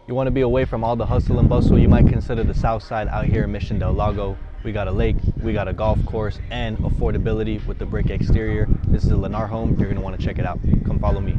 You want to be away from all the hustle and bustle, you might consider the south side out here in Mission Del Lago. We got a lake, we got a golf course, and affordability with the brick exterior. This is a Lennar home. You're going to want to check it out. Come follow me.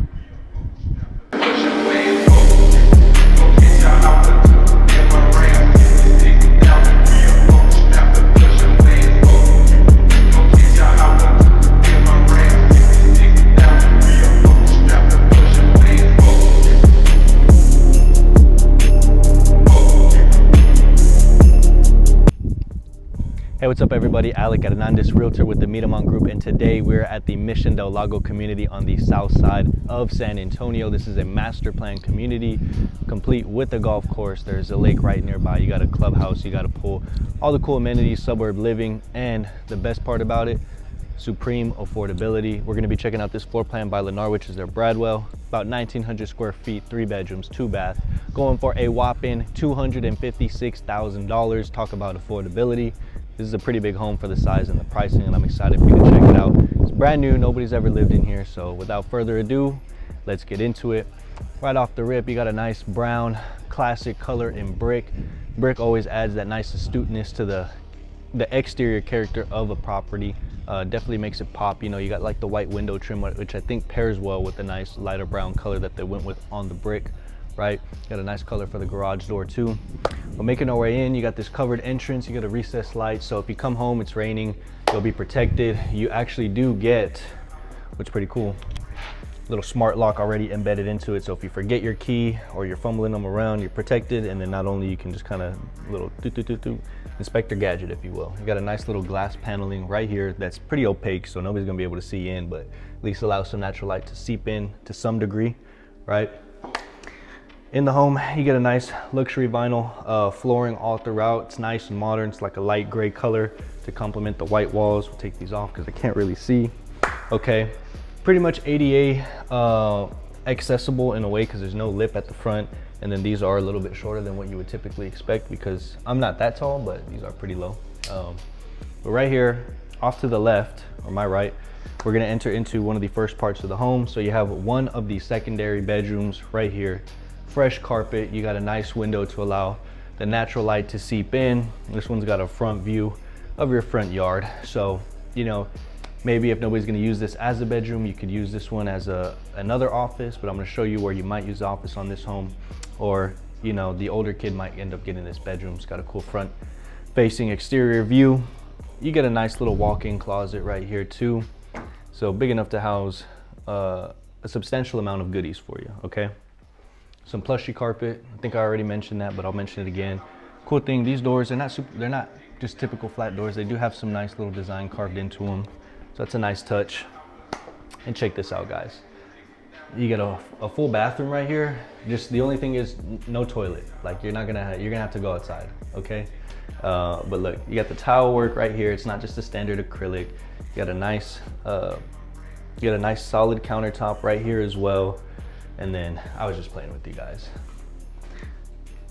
Hey, what's up everybody? Alec at Anandis Realtor with the Miramont Group, and today we're at the Mission Del Lago community on the south side of San Antonio. This is a master plan community complete with a golf course. There's a lake right nearby. You got a clubhouse, you got a pool, all the cool amenities, suburb living, and the best part about it, supreme affordability. We're going to be checking out this floor plan by Lennar, which is their Bradwell, about 1,900 square feet, 3 bedrooms, 2 bath, going for a whopping $256,000. Talk about affordability. This is a pretty big home for the size and the pricing, and I'm excited for you to check it out. It's brand new, nobody's ever lived in here, so without further ado, let's get into it. Right off the rip, you got a nice brown classic color in brick. Brick always adds that nice astuteness to the exterior character of a property. Definitely makes it pop. You know, you got like the white window trim, which I think pairs well with the nice lighter brown color that they went with on the brick. Right, got a nice color for the garage door too. We're making our way in. You got this covered entrance, you got a recessed light, so if you come home, it's raining, you'll be protected. You actually do get, which is pretty cool, little smart lock already embedded into it, so if you forget your key or you're fumbling them around, you're protected. And then not only you can just kind of little inspector gadget, if you will. You got a nice little glass paneling right here that's pretty opaque, so nobody's gonna be able to see in, but at least allows some natural light to seep in to some degree, right? In the home, you get a nice luxury vinyl flooring all throughout. It's nice and modern. It's like a light gray color to complement the white walls. We'll take these off because I can't really see. Okay, pretty much ADA accessible in a way because there's no lip at the front. And then these are a little bit shorter than what you would typically expect because I'm not that tall, but these are pretty low. But right here, off to the left, or my right, we're gonna enter into one of the first parts of the home. So you have one of the secondary bedrooms right here. Fresh carpet, you got a nice window to allow the natural light to seep in. This one's got a front view of your front yard. So, you know, maybe if nobody's gonna use this as a bedroom, you could use this one as another office, but I'm gonna show you where you might use the office on this home. Or, you know, the older kid might end up getting this bedroom. It's got a cool front facing exterior view. You get a nice little walk-in closet right here too. So big enough to house a substantial amount of goodies for you, okay? Some plushy carpet. I think I already mentioned that, but I'll mention it again. Cool thing, these doors, they're not just typical flat doors. They do have some nice little design carved into them. So that's a nice touch. And check this out, guys. You get a full bathroom right here. Just the only thing is no toilet. Like you're gonna have to go outside, okay? But look, you got the tile work right here. It's not just a standard acrylic. You got a nice solid countertop right here as well. And then I was just playing with you guys.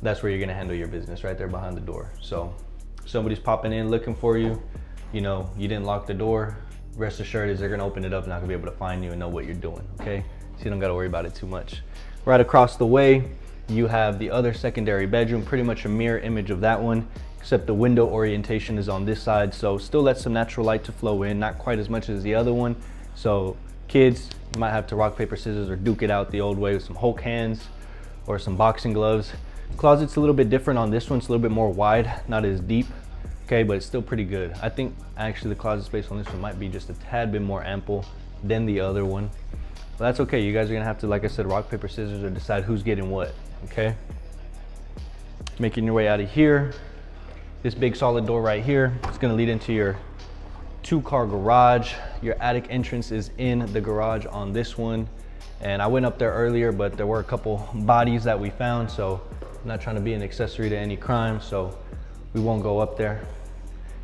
That's where you're gonna handle your business, right there behind the door. So somebody's popping in looking for you, you know, you didn't lock the door, rest assured is they're gonna open it up and not gonna be able to find you and know what you're doing, okay? So you don't gotta worry about it too much. Right across the way, you have the other secondary bedroom, pretty much a mirror image of that one, except the window orientation is on this side. So still let some natural light to flow in, not quite as much as the other one. So kids, you might have to rock, paper, scissors, or duke it out the old way with some Hulk hands or some boxing gloves. Closet's a little bit different on this one. It's a little bit more wide, not as deep, okay, but it's still pretty good. I think actually the closet space on this one might be just a tad bit more ample than the other one. But that's okay. You guys are gonna have to, like I said, rock, paper, scissors, or decide who's getting what, okay? Making your way out of here. This big solid door right here, it's gonna lead into your 2-car garage. Your attic entrance is in the garage on this one. And I went up there earlier, but there were a couple bodies that we found, so I'm not trying to be an accessory to any crime, so we won't go up there.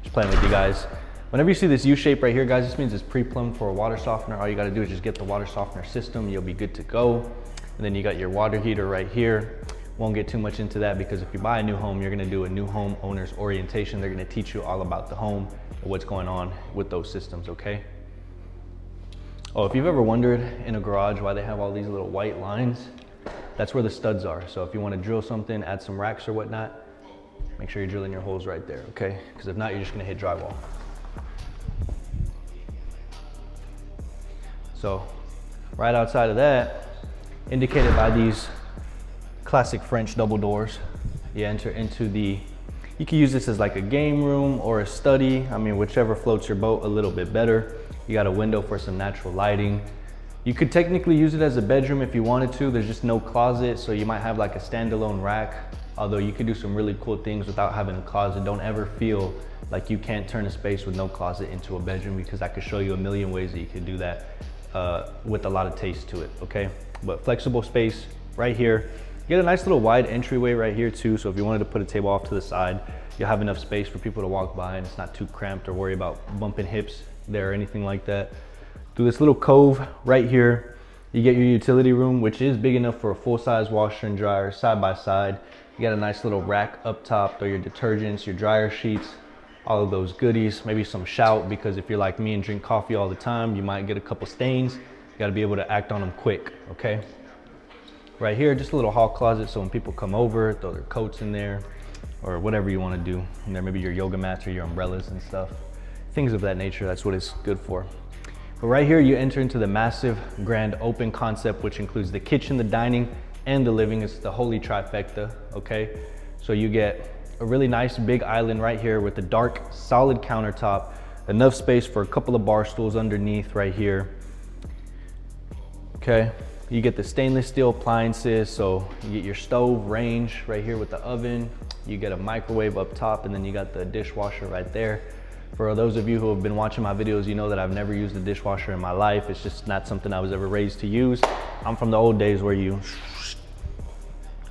Just playing with you guys. Whenever you see this U shape right here, guys, this means it's pre-plumbed for a water softener. All you gotta do is just get the water softener system, you'll be good to go. And then you got your water heater right here. Won't get too much into that because if you buy a new home, you're gonna do a new home owner's orientation. They're gonna teach you all about the home and what's going on with those systems, okay? Oh, if you've ever wondered in a garage why they have all these little white lines, That's where the studs are. So if you want to drill something, add some racks or whatnot, make sure you're drilling your holes right there, okay? Because if not, you're just gonna hit drywall. So right outside of that, indicated by these classic French double doors, you enter into the, you can use this as like a game room or a study. I mean, whichever floats your boat a little bit better. You got a window for some natural lighting. You could technically use it as a bedroom if you wanted to. There's just no closet, so you might have like a standalone rack, although you could do some really cool things without having a closet. Don't ever feel like you can't turn a space with no closet into a bedroom, because I could show you a million ways that you could do that with a lot of taste to it, okay? But flexible space right here. You get a nice little wide entryway right here too, so if you wanted to put a table off to the side, you'll have enough space for people to walk by and it's not too cramped or worry about bumping hips there or anything like that. Through this little cove right here, you get your utility room, which is big enough for a full-size washer and dryer side by side. You got a nice little rack up top, throw your detergents, your dryer sheets, all of those goodies, maybe some shout, because if you're like me and drink coffee all the time, you might get a couple stains. You got to be able to act on them quick, okay? Right here, just a little hall closet, so when people come over, throw their coats in there or whatever you want to do. And there maybe your yoga mats or your umbrellas and stuff, things of that nature. That's what it's good for. But right here, you enter into the massive grand open concept, which includes the kitchen, the dining, and the living. It's the holy trifecta, okay? So you get a really nice big island right here with a dark, solid countertop, enough space for a couple of bar stools underneath right here, okay? You get the stainless steel appliances, so you get your stove range right here with the oven, you get a microwave up top, and then you got the dishwasher right there. For those of you who have been watching my videos, you know that I've never used a dishwasher in my life. It's just not something I was ever raised to use. I'm from the old days where you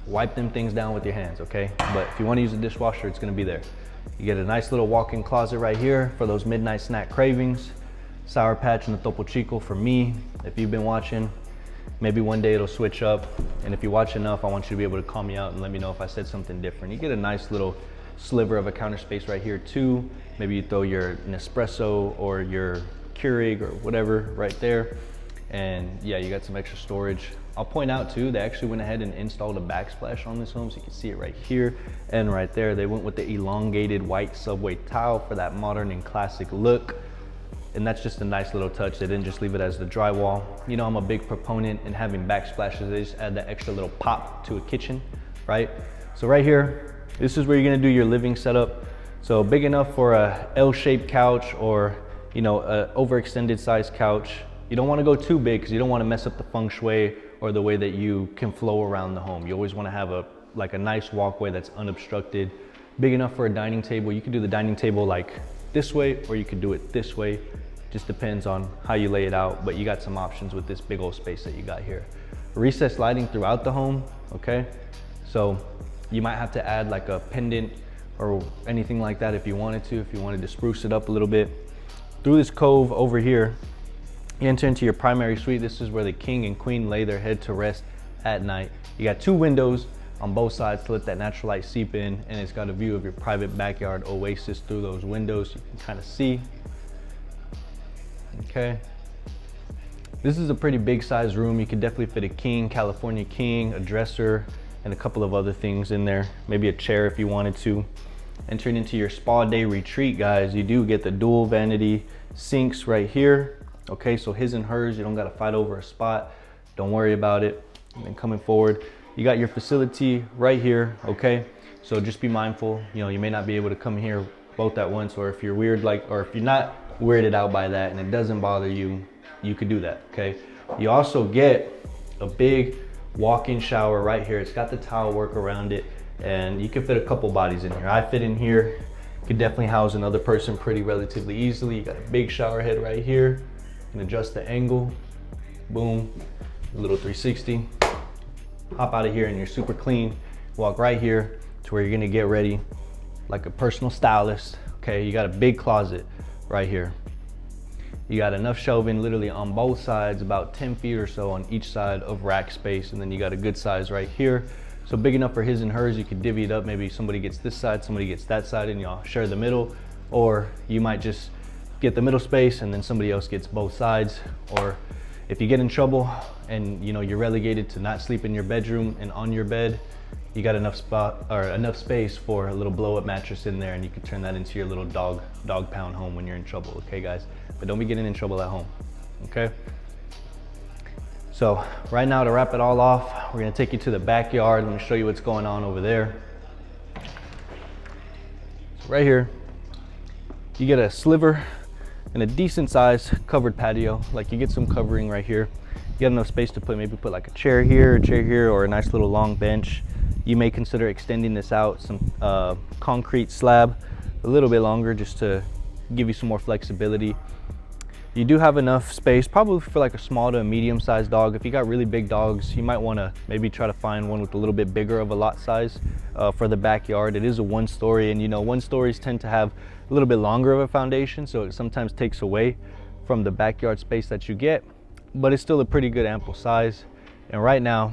wipe them things down with your hands, okay? But if you want to use a dishwasher, it's going to be there. You get a nice little walk-in closet right here for those midnight snack cravings. Sour Patch and the Topo Chico for me. If you've been watching, maybe one day it'll switch up. And if you watch enough, I want you to be able to call me out and let me know if I said something different. You get a nice little sliver of a counter space right here too. Maybe you throw your Nespresso or your Keurig or whatever right there. And yeah, you got some extra storage. I'll point out too, they actually went ahead and installed a backsplash on this home, so you can see it right here and right there. They went with the elongated white subway tile for that modern and classic look. And that's just a nice little touch. They didn't just leave it as the drywall. You know, I'm a big proponent in having backsplashes. They just add that extra little pop to a kitchen, right? So right here, this is where you're gonna do your living setup. So big enough for a L-shaped couch or, you know, a overextended size couch. You don't wanna go too big because you don't wanna mess up the feng shui or the way that you can flow around the home. You always wanna have a nice walkway that's unobstructed. Big enough for a dining table. You can do the dining table like this way, or you could do it this way. Just depends on how you lay it out, but you got some options with this big old space that you got here. Recessed lighting throughout the home, okay? So you might have to add like a pendant or anything like that if you wanted to spruce it up a little bit. Through this cove over here, you enter into your primary suite. This is where the king and queen lay their head to rest at night. You got 2 windows on both sides to let that natural light seep in, and it's got a view of your private backyard oasis through those windows. You can kind of see. Okay. This is a pretty big size room. You could definitely fit a king, California king, a dresser, and a couple of other things in there. Maybe a chair if you wanted to. Entering into your spa day retreat, guys, you do get the dual vanity sinks right here. Okay, so his and hers, you don't gotta fight over a spot. Don't worry about it. And then coming forward, you got your facility right here, okay? So just be mindful, you know, you may not be able to come here both at once, or if you're weird, or if you're not weirded out by that and it doesn't bother you, you could do that, okay? You also get a big walk-in shower right here. It's got the tile work around it, and you can fit a couple bodies in here. I fit in here. You could definitely house another person pretty relatively easily. You got a big shower head right here. You can adjust the angle, boom, a little 360. Hop out of here and you're super clean. Walk right here to where you're gonna get ready like a personal stylist, okay? You got a big closet right here. You got enough shelving literally on both sides, about 10 feet or so on each side of rack space, and then you got a good size right here. So big enough for his and hers. You could divvy it up. Maybe somebody gets this side, somebody gets that side, and y'all share the middle. Or you might just get the middle space and then somebody else gets both sides. Or If you get in trouble and you're relegated to not sleep in your bedroom and on your bed, you got enough space for a little blow-up mattress in there, and you can turn that into your little dog pound home when you're in trouble, okay guys? But don't be getting in trouble at home, okay? So right now, to wrap it all off, we're gonna take you to the backyard. Let me show you what's going on over there. So right here, you get a sliver and a decent sized covered patio. Like, you get some covering right here. You got enough space to maybe put like a chair here, or a nice little long bench. You may consider extending this out, some concrete slab a little bit longer, just to give you some more flexibility. You do have enough space probably for like a small to a medium sized dog. If you got really big dogs, you might want to maybe try to find one with a little bit bigger of a lot size for the backyard. It is a 1-story, and 1-stories tend to have a little bit longer of a foundation, so it sometimes takes away from the backyard space that you get, but it's still a pretty good ample size. And right now,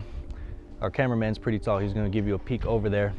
our cameraman's pretty tall. He's going to give you a peek over there.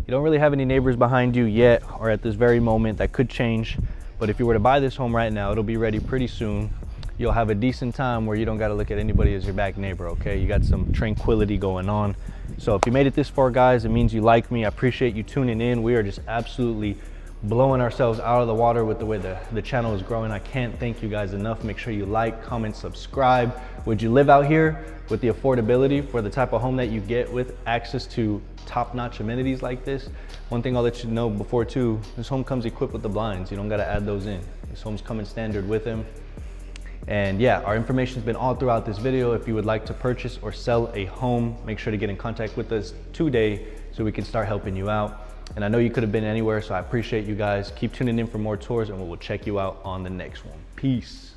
You don't really have any neighbors behind you yet, or at this very moment. That could change. But if you were to buy this home right now, it'll be ready pretty soon. You'll have a decent time where you don't got to look at anybody as your back neighbor, okay? You got some tranquility going on. So if you made it this far, guys, it means you like me. I appreciate you tuning in. We are just absolutely blowing ourselves out of the water with the way the channel is growing. I can't thank you guys enough. Make sure you like, comment, subscribe. Would you live out here with the affordability for the type of home that you get with access to top-notch amenities like this? One thing I'll let you know before too, this home comes equipped with the blinds. You don't got to add those in. This home's coming standard with them. And yeah, our information's been all throughout this video. If you would like to purchase or sell a home, make sure to get in contact with us today so we can start helping you out. And I know you could have been anywhere, so I appreciate you guys. Keep tuning in for more tours, and we'll check you out on the next one. Peace.